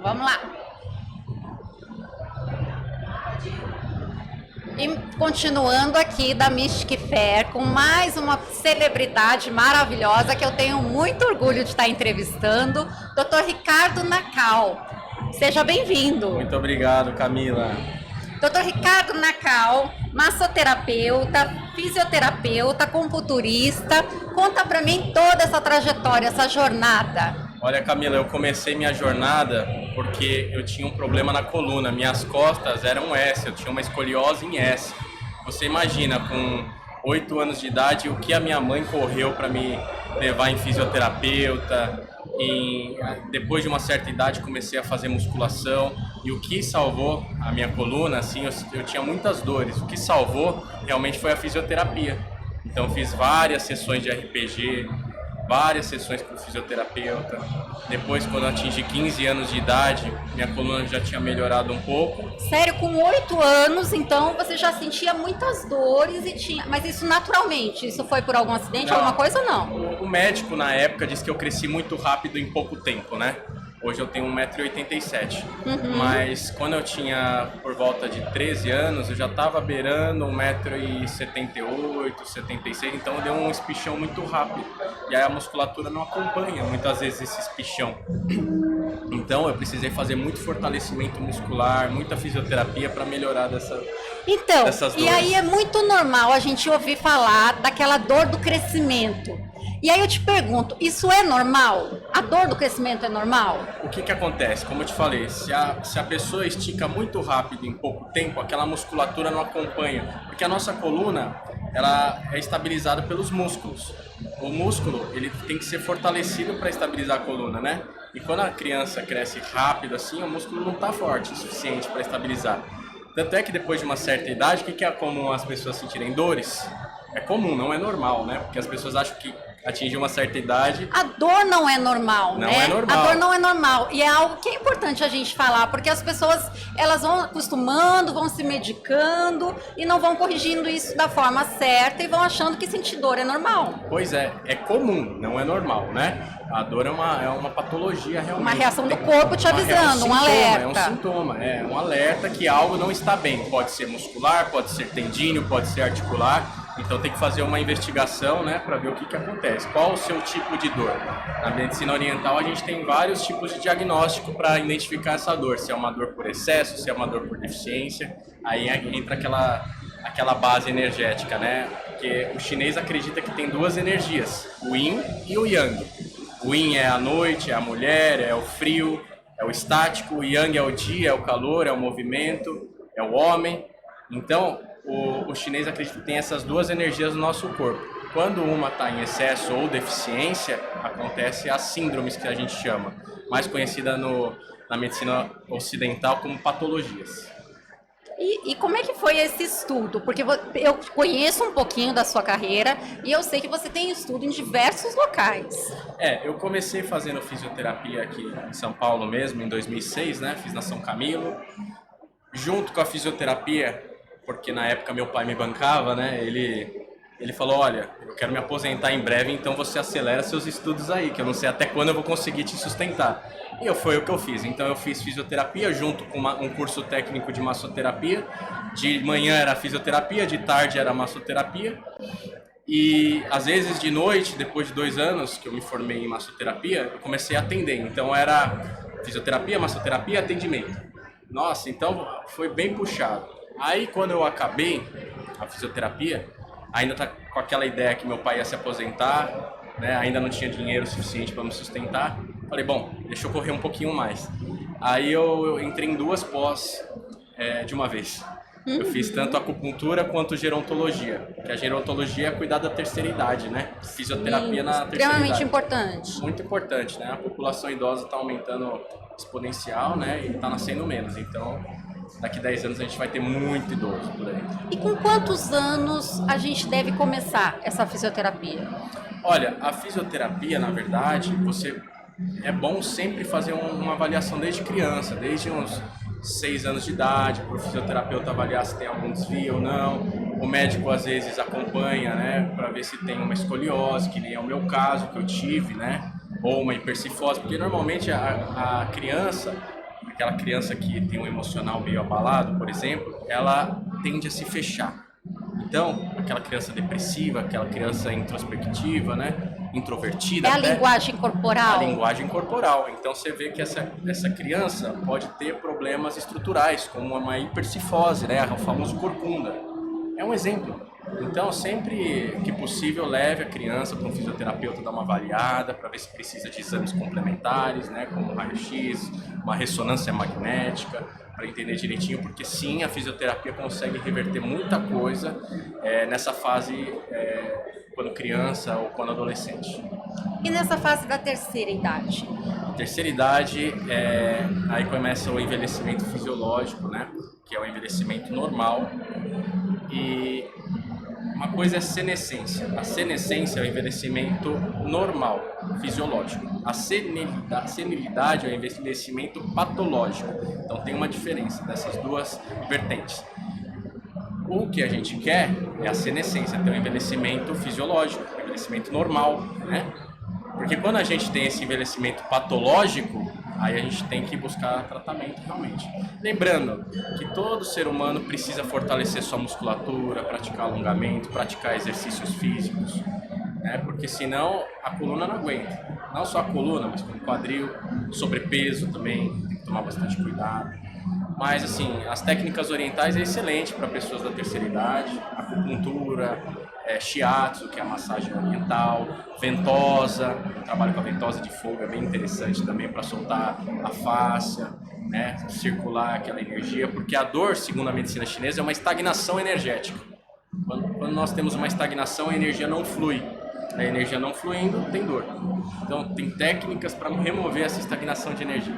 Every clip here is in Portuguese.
Vamos lá. E continuando aqui da Mystic Fair com mais uma celebridade maravilhosa que eu tenho muito orgulho de estar entrevistando, Dr. Ricardo Nakal. Seja bem-vindo. Muito obrigado, Camila. Dr. Ricardo Nakal, massoterapeuta, fisioterapeuta, computurista. Conta pra mim toda essa trajetória, essa jornada. Olha, Camila, eu comecei minha jornada porque eu tinha um problema na coluna. Minhas costas eram S, eu tinha uma escoliose em S. Você imagina, com 8 anos de idade, o que a minha mãe correu para me levar em fisioterapeuta. Depois de uma certa idade, comecei a fazer musculação. E o que salvou a minha coluna, assim, eu tinha muitas dores. O que salvou realmente foi a fisioterapia. Então, fiz várias sessões de RPG, várias sessões com fisioterapeuta. Depois, quando eu atingi 15 anos de idade, minha coluna já tinha melhorado um pouco. Sério, com 8 anos, então, você já sentia muitas dores e tinha... Mas isso naturalmente? Isso foi por algum acidente, alguma coisa ou não? O médico, na época, disse que eu cresci muito rápido em pouco tempo, né? Hoje eu tenho 1,87 m. Mas quando eu tinha por volta de 13 anos, eu já estava beirando 1,78 m, 76 m, então eu dei um espichão muito rápido. E aí a musculatura não acompanha muitas vezes esse espichão. Então eu precisei fazer muito fortalecimento muscular, muita fisioterapia para melhorar dessas dores. E aí é muito normal a gente ouvir falar daquela dor do crescimento. E aí eu te pergunto, isso é normal? A dor do crescimento é normal? O que acontece? Como eu te falei, se a pessoa estica muito rápido em pouco tempo, aquela musculatura não acompanha. Porque a nossa coluna, ela é estabilizada pelos músculos. O músculo, ele tem que ser fortalecido para estabilizar a coluna, né? E quando a criança cresce rápido assim, o músculo não está forte o suficiente para estabilizar. Tanto é que depois de uma certa idade, o que é comum as pessoas sentirem dores? É comum, não é normal, né? Porque as pessoas acham que atingir uma certa idade... A dor não é normal, né? Não é normal. A dor não é normal. E é algo que é importante a gente falar, porque as pessoas, elas vão acostumando, vão se medicando e não vão corrigindo isso da forma certa e vão achando que sentir dor é normal. Pois é comum, não é normal, né? A dor é uma patologia realmente. Uma reação do corpo te avisando, um alerta. É um sintoma, é um alerta que algo não está bem. Pode ser muscular, pode ser tendíneo, pode ser articular. Então tem que fazer uma investigação, né, para ver o que acontece. Qual o seu tipo de dor? Na medicina oriental a gente tem vários tipos de diagnóstico para identificar essa dor. Se é uma dor por excesso, se é uma dor por deficiência. Aí entra aquela base energética, né? Porque o chinês acredita que tem duas energias, o yin e o yang. O yin é a noite, é a mulher, é o frio, é o estático. O yang é o dia, é o calor, é o movimento, é o homem. Então, o chinês acredita que tem essas duas energias no nosso corpo. Quando uma está em excesso ou deficiência, acontece as síndromes que a gente chama, mais conhecida na medicina ocidental como patologias. E como é que foi esse estudo? Porque eu conheço um pouquinho da sua carreira e eu sei que você tem estudo em diversos locais. Eu comecei fazendo fisioterapia aqui em São Paulo mesmo, em 2006, né? Fiz na São Camilo. Junto com a fisioterapia, porque na época meu pai me bancava, né? Ele falou, olha, eu quero me aposentar em breve, então você acelera seus estudos aí, que eu não sei até quando eu vou conseguir te sustentar. E foi o que eu fiz. Então eu fiz fisioterapia junto com um curso técnico de massoterapia. De manhã era fisioterapia, de tarde era massoterapia. E às vezes de noite, depois de 2 anos que eu me formei em massoterapia, eu comecei a atender. Então era fisioterapia, massoterapia, atendimento. Nossa, então foi bem puxado. Aí quando eu acabei a fisioterapia, ainda tá com aquela ideia que meu pai ia se aposentar, né? Ainda não tinha dinheiro suficiente para me sustentar. Falei, bom, deixa eu correr um pouquinho mais. Aí eu entrei em 2 pós de uma vez. Eu fiz tanto acupuntura quanto gerontologia, que a gerontologia é cuidar da terceira idade, né? Fisioterapia na terceira idade. Extremamente importante. Muito importante, né? A população idosa está aumentando exponencial, né? E está nascendo menos, então daqui 10 anos a gente vai ter muito idoso por aí. E com quantos anos a gente deve começar essa fisioterapia? Olha, a fisioterapia, na verdade, é bom sempre fazer uma avaliação desde criança, desde uns 6 anos de idade, para o fisioterapeuta avaliar se tem algum desvio ou não. O médico às vezes acompanha, né, para ver se tem uma escoliose, que nem é o meu caso que eu tive, né, ou uma hipercifose, porque normalmente a criança aquela criança que tem um emocional meio abalado, por exemplo, ela tende a se fechar. Então, aquela criança depressiva, aquela criança introspectiva, né, introvertida. É a linguagem corporal? A linguagem corporal. Então, você vê que essa criança pode ter problemas estruturais, como uma hipercifose, né, o famoso corcunda. É um exemplo. Então, sempre que possível, leve a criança para um fisioterapeuta dar uma avaliada, para ver se precisa de exames complementares, né, como raio-x, uma ressonância magnética, para entender direitinho, porque sim, a fisioterapia consegue reverter muita coisa nessa fase quando criança ou quando adolescente. E nessa fase da terceira idade? Terceira idade, aí começa o envelhecimento fisiológico, né, que é o envelhecimento normal. E uma coisa é a senescência. A senescência é o envelhecimento normal, fisiológico. A senilidade é o envelhecimento patológico. Então tem uma diferença dessas duas vertentes. O que a gente quer é a senescência, ter um envelhecimento fisiológico, um envelhecimento normal, né? Porque quando a gente tem esse envelhecimento patológico, aí a gente tem que buscar tratamento realmente. Lembrando que todo ser humano precisa fortalecer sua musculatura, praticar alongamento, praticar exercícios físicos, né? Porque senão a coluna não aguenta. Não só a coluna, mas como o quadril, sobrepeso também, tem que tomar bastante cuidado. Mas assim, as técnicas orientais é excelente para pessoas da terceira idade, acupuntura, shiatsu, que é a massagem oriental, ventosa, o trabalho com a ventosa de fogo é bem interessante também para soltar a fáscia, né, circular aquela energia, porque a dor, segundo a medicina chinesa, é uma estagnação energética. Quando nós temos uma estagnação, a energia não flui. A energia não fluindo, tem dor. Então, tem técnicas para remover essa estagnação de energia.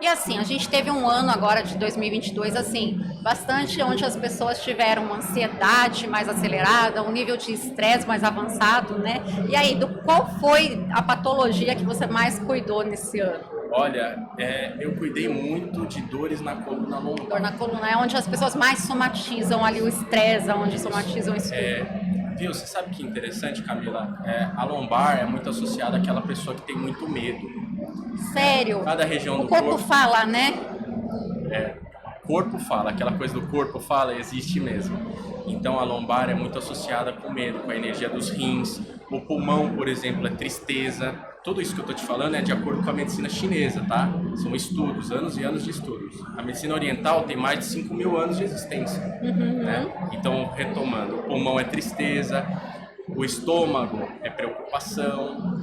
E assim, a gente teve um ano agora de 2022, assim, bastante onde as pessoas tiveram uma ansiedade mais acelerada, um nível de estresse mais avançado, né? E aí, qual foi a patologia que você mais cuidou nesse ano? Olha, eu cuidei muito de dores na coluna lombar. Dor na coluna é onde as pessoas mais somatizam ali o estresse, onde somatizam isso tudo. Viu, você sabe que interessante, Camila? A lombar é muito associada àquela pessoa que tem muito medo. Sério? Cada região do corpo fala, né? Corpo fala, aquela coisa do corpo fala existe mesmo. Então a lombar é muito associada com medo, com a energia dos rins. O pulmão, por exemplo, é tristeza. Tudo isso que eu estou te falando é de acordo com a medicina chinesa, tá? São estudos, anos e anos de estudos. A medicina oriental tem mais de 5.000 anos de existência. Né? Então, retomando, o pulmão é tristeza, o estômago é preocupação,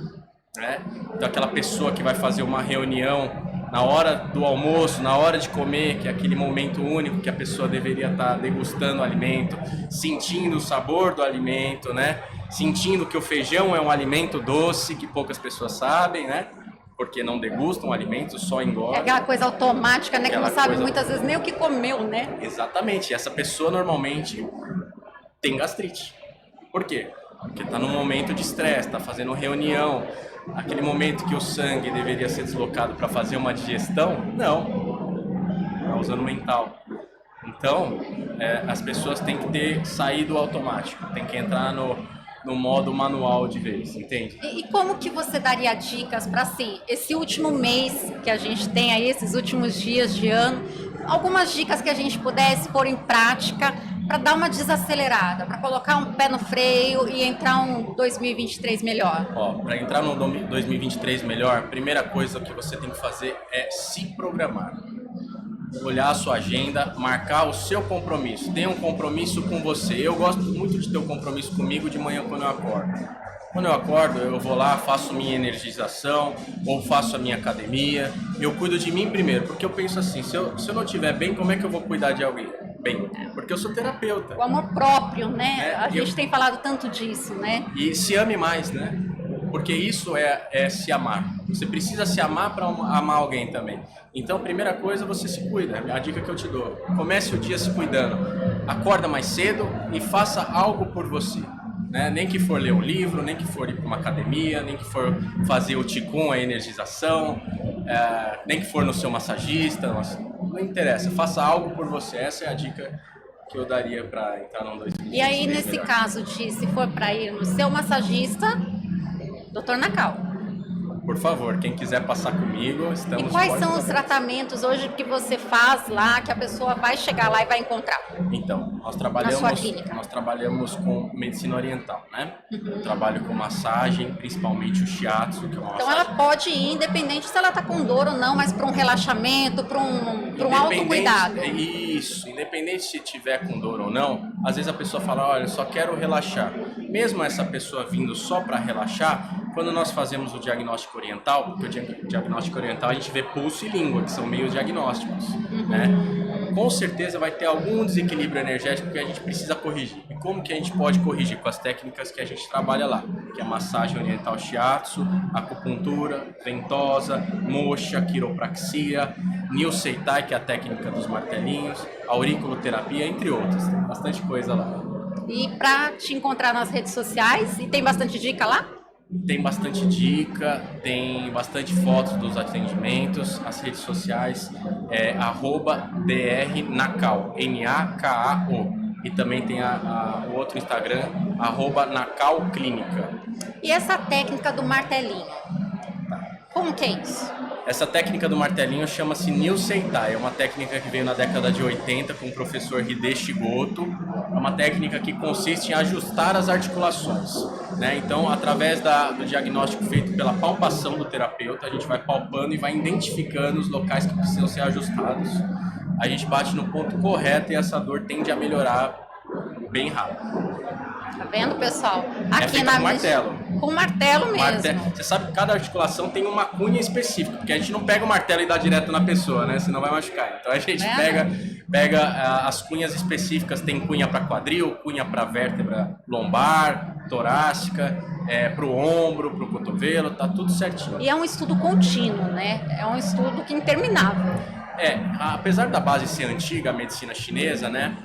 né? Então, aquela pessoa que vai fazer uma reunião na hora do almoço, na hora de comer, que é aquele momento único que a pessoa deveria estar degustando o alimento, sentindo o sabor do alimento, né? Sentindo que o feijão é um alimento doce, que poucas pessoas sabem, né? Porque não degustam o alimento, só engordam. É aquela coisa automática, né? Que não sabe muitas vezes nem o que comeu, né? Exatamente. Essa pessoa normalmente tem gastrite. Por quê? Porque está num momento de estresse, está fazendo reunião. Aquele momento que o sangue deveria ser deslocado para fazer uma digestão, não. Está usando mental. Então, as pessoas têm que sair do automático, tem que entrar no modo manual de vez, entende? E como que você daria dicas para, assim, esse último mês que a gente tem aí, esses últimos dias de ano, algumas dicas que a gente pudesse pôr em prática para dar uma desacelerada, para colocar um pé no freio e entrar um 2023 melhor? Para entrar no 2023 melhor, a primeira coisa que você tem que fazer é se programar. Olhar a sua agenda, marcar o seu compromisso. Tenha um compromisso com você. Eu gosto muito de ter um compromisso comigo de manhã quando eu acordo. Quando eu acordo, eu vou lá, faço minha energização ou faço a minha academia. Eu cuido de mim primeiro, porque eu penso assim, se eu não estiver bem, como é que eu vou cuidar de alguém? Bem, porque eu sou terapeuta. O amor próprio, né? A gente tem falado tanto disso, né? E se ame mais, né? Porque isso é se amar. Você precisa se amar para amar alguém também. Então, primeira coisa, você se cuida. A dica que eu te dou. Comece o dia se cuidando. Acorda mais cedo e faça algo por você. Né? Nem que for ler um livro, nem que for ir para uma academia, nem que for fazer o Qigong, a energização, nem que for no seu massagista. Não interessa. Faça algo por você. Essa é a dica que eu daria para entrar no 2023. E aí, nesse caso de, se for para ir no seu massagista, Dr. Nakao. Por favor, quem quiser passar comigo, estamos E quais são os abertos. tratamentos hoje que você faz lá, que a pessoa vai chegar lá e vai encontrar? Então, Na sua clínica. nós trabalhamos com medicina oriental, né? Eu trabalho com massagem, principalmente o shiatsu, que é uma Então massagem... ela pode ir, independente se ela está com dor ou não, mas para um relaxamento, para um autocuidado. Isso, independente se tiver com dor ou não, às vezes a pessoa fala, olha, eu só quero relaxar. Mesmo essa pessoa vindo só para relaxar, quando nós fazemos o diagnóstico oriental, porque o diagnóstico oriental a gente vê pulso e língua, que são meios diagnósticos, né? Com certeza vai ter algum desequilíbrio energético que a gente precisa corrigir. E como que a gente pode corrigir? Com as técnicas que a gente trabalha lá, que é massagem oriental shiatsu, acupuntura, ventosa, moxa, quiropraxia, Niu Seitai, que é a técnica dos martelinhos, auriculoterapia, entre outras. Tem bastante coisa lá. E para te encontrar nas redes sociais, e tem bastante dica lá? Tem bastante dica, tem bastante fotos dos atendimentos, as redes sociais é @drnacao, Nakao. E também tem o outro Instagram, @NacauClínica. E essa técnica do martelinho? Como que é isso? Essa técnica do martelinho chama-se Niu Seitai, é uma técnica que veio na década de 80 com o professor Hideshi Goto. É uma técnica que consiste em ajustar as articulações, né? Então, através do diagnóstico feito pela palpação do terapeuta, a gente vai palpando e vai identificando os locais que precisam ser ajustados. A gente bate no ponto correto e essa dor tende a melhorar bem rápido. Tá vendo, pessoal? Aqui feita com martelo. Com martelo mesmo. Você sabe que cada articulação tem uma cunha específica, porque a gente não pega o martelo e dá direto na pessoa, né? Senão vai machucar. Então a gente pega as cunhas específicas, tem cunha para quadril, cunha para vértebra lombar, torácica, para o ombro, para o cotovelo, tá tudo certinho. E é um estudo contínuo, né? É um estudo que é interminável. Apesar da base ser antiga, a medicina chinesa, né?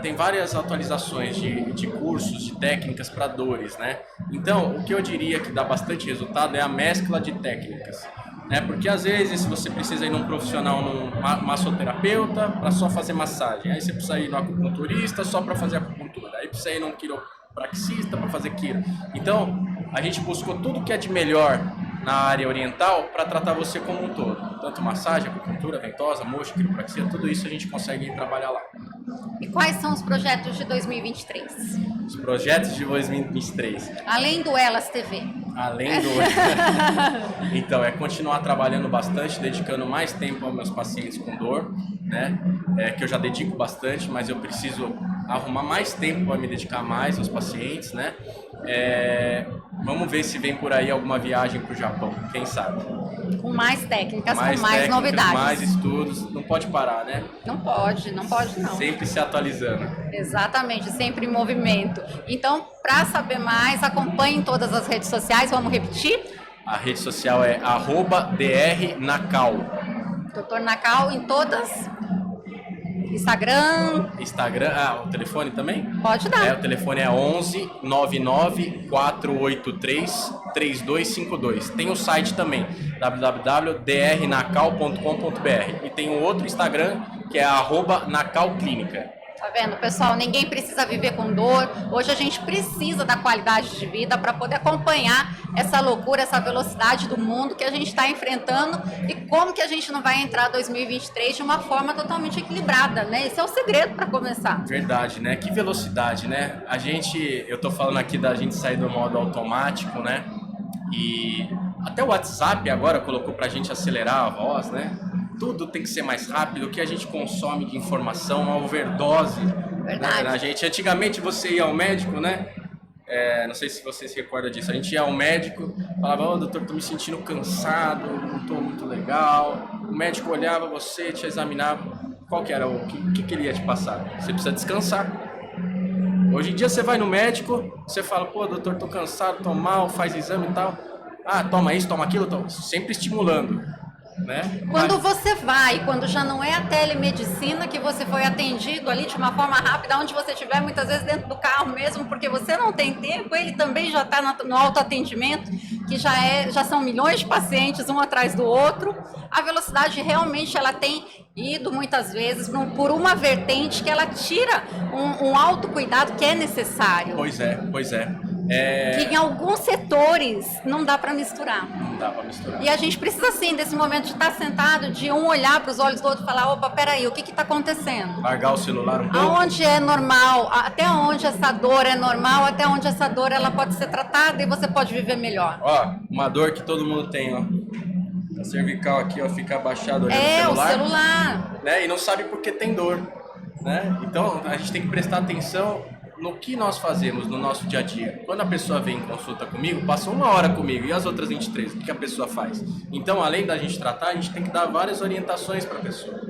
Tem várias atualizações de cursos, de técnicas para dores, né? Então, o que eu diria que dá bastante resultado é a mescla de técnicas, né? Porque às vezes você precisa ir num profissional, num massoterapeuta para só fazer massagem, aí você precisa ir no acupunturista só para fazer acupuntura, aí precisa ir num quiropraxista para fazer quiro. Então, a gente buscou tudo que é de melhor na área oriental para tratar você como um todo. Tanto massagem, acupuntura, ventosa, moxa, quiropraxia, tudo isso a gente consegue trabalhar lá. E quais são os projetos de 2023? Os projetos de 2023. Além do Elas TV. Além do... Então, é continuar trabalhando bastante, dedicando mais tempo aos meus pacientes com dor, né? Que eu já dedico bastante, mas eu preciso arrumar mais tempo para me dedicar mais aos pacientes, né? Vamos ver se vem por aí alguma viagem para o Japão, quem sabe? Com mais técnicas, com mais novidades. Mais estudos, não pode parar, né? Não pode não. Sempre se atualizando. Exatamente, sempre em movimento. Então, para saber mais, acompanhe em todas as redes sociais, vamos repetir? A rede social é @drnacao. Dr. Nakao em todas. Instagram. O telefone também? Pode dar. O telefone é 11 99 483 3252. Tem o site também, www.drnacao.com.br. E tem um outro Instagram que é @NacauClínica. Tá vendo, pessoal? Ninguém precisa viver com dor. Hoje a gente precisa da qualidade de vida para poder acompanhar essa loucura, essa velocidade do mundo que a gente está enfrentando e como que a gente não vai entrar 2023 de uma forma totalmente equilibrada, né? Esse é o segredo para começar. Verdade, né? Que velocidade, né? Eu tô falando aqui da gente sair do modo automático, né? E até o WhatsApp agora colocou pra gente acelerar a voz, né? Tudo tem que ser mais rápido, o que a gente consome de informação, uma overdose. Verdade. Né, na gente. Antigamente você ia ao médico, né? Não sei se você se recorda disso. A gente ia ao médico, falava, doutor, tô me sentindo cansado, não tô muito legal. O médico olhava você, te examinava. Qual que era o que ele ia te passar? Você precisa descansar. Hoje em dia você vai no médico, você fala, pô, doutor, tô cansado, tô mal, faz exame e tal. Toma isso, toma aquilo, sempre estimulando. Né? Quando você vai, quando já não é a telemedicina que você foi atendido ali de uma forma rápida, onde você estiver, muitas vezes dentro do carro mesmo, porque você não tem tempo, ele também já está no autoatendimento, que já são milhões de pacientes, um atrás do outro. A velocidade realmente ela tem ido muitas vezes por uma vertente que ela tira um autocuidado que é necessário. Pois é. que em alguns setores não dá para misturar. Não dá para misturar. E a gente precisa, sim, desse momento de estar sentado, de um olhar para os olhos do outro e falar, opa, peraí, o que está acontecendo? Largar o celular um pouco. Aonde é normal, até onde essa dor é normal, até onde essa dor ela pode ser tratada e você pode viver melhor. Ó, uma dor que todo mundo tem, ó. A cervical aqui, ó, fica abaixado olhando o celular. Né? E não sabe por que tem dor. Né? Então, a gente tem que prestar atenção no que nós fazemos no nosso dia a dia. Quando a pessoa vem em consulta comigo, passa 1 hora comigo, e as outras 23, o que a pessoa faz? Então, além da gente tratar, a gente tem que dar várias orientações para a pessoa.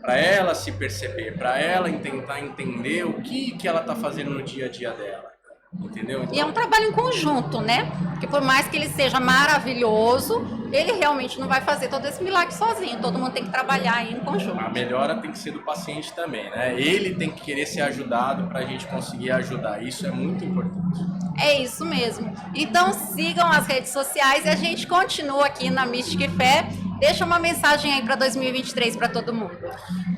Para ela se perceber, para ela tentar entender o que ela está fazendo no dia a dia dela. Entendeu? Então, e é um trabalho em conjunto, né? Porque por mais que ele seja maravilhoso, ele realmente não vai fazer todo esse milagre sozinho. Todo mundo tem que trabalhar aí em conjunto. A melhora tem que ser do paciente também, né? Ele tem que querer ser ajudado para a gente conseguir ajudar. Isso é muito importante. É isso mesmo. Então sigam as redes sociais e a gente continua aqui na Mystic Fé. Deixa uma mensagem aí para 2023 para todo mundo.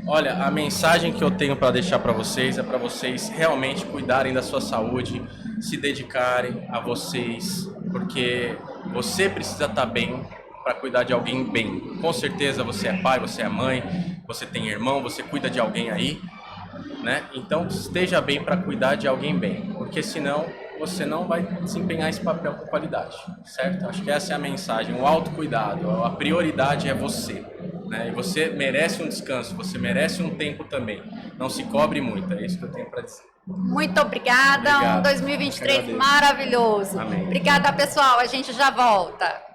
Olha, a mensagem que eu tenho para deixar para vocês é para vocês realmente cuidarem da sua saúde, se dedicarem a vocês, porque você precisa estar bem para cuidar de alguém bem. Com certeza você é pai, você é mãe, você tem irmão, você cuida de alguém aí, né? Então esteja bem para cuidar de alguém bem, porque senão você não vai desempenhar esse papel com qualidade, certo? Acho que essa é a mensagem, o autocuidado, a prioridade é você, né? E você merece um descanso, você merece um tempo também, não se cobre muito, é isso que eu tenho para dizer. Muito obrigada, um 2023 maravilhoso. Amém. Obrigada, pessoal, a gente já volta.